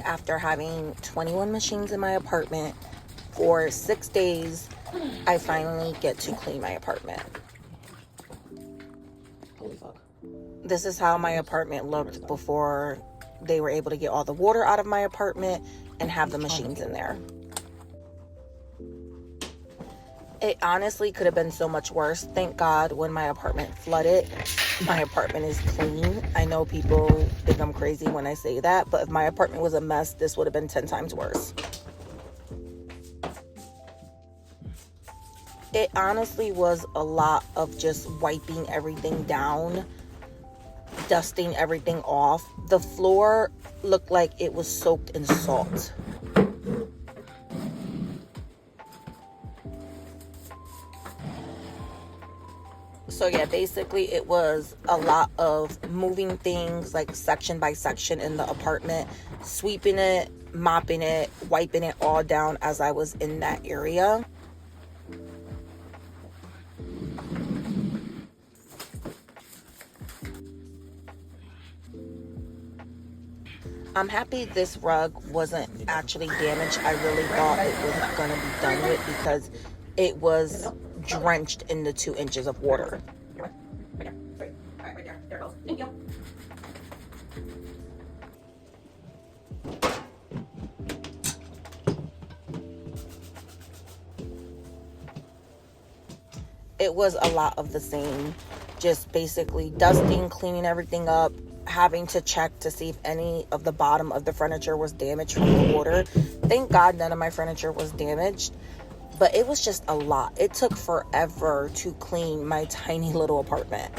after having 21 machines in my apartment for 6 days, I finally get to clean my apartment. Holy fuck. This is how my apartment looked before they were able to get all the water out of my apartment and have the machines in there. It honestly could have been so much worse. Thank God when my apartment flooded, my apartment is clean. I know people think I'm crazy when I say that, but if my apartment was a mess, this would have been 10 times worse. It honestly was a lot of just wiping everything down, dusting everything off. The floor looked like it was soaked in salt. So yeah, basically it was a lot of moving things like section by section in the apartment, sweeping it, mopping it, wiping it all down as I was in that area. I'm happy this rug wasn't actually damaged. I really thought it was going to be done with because it was drenched in the 2 inches of water. It was a lot of the same, just basically dusting, cleaning everything up, having to check to see if any of the bottom of the furniture was damaged from the water. Thank God none of my furniture was damaged, but it was just a lot. It took forever to clean my tiny little apartment.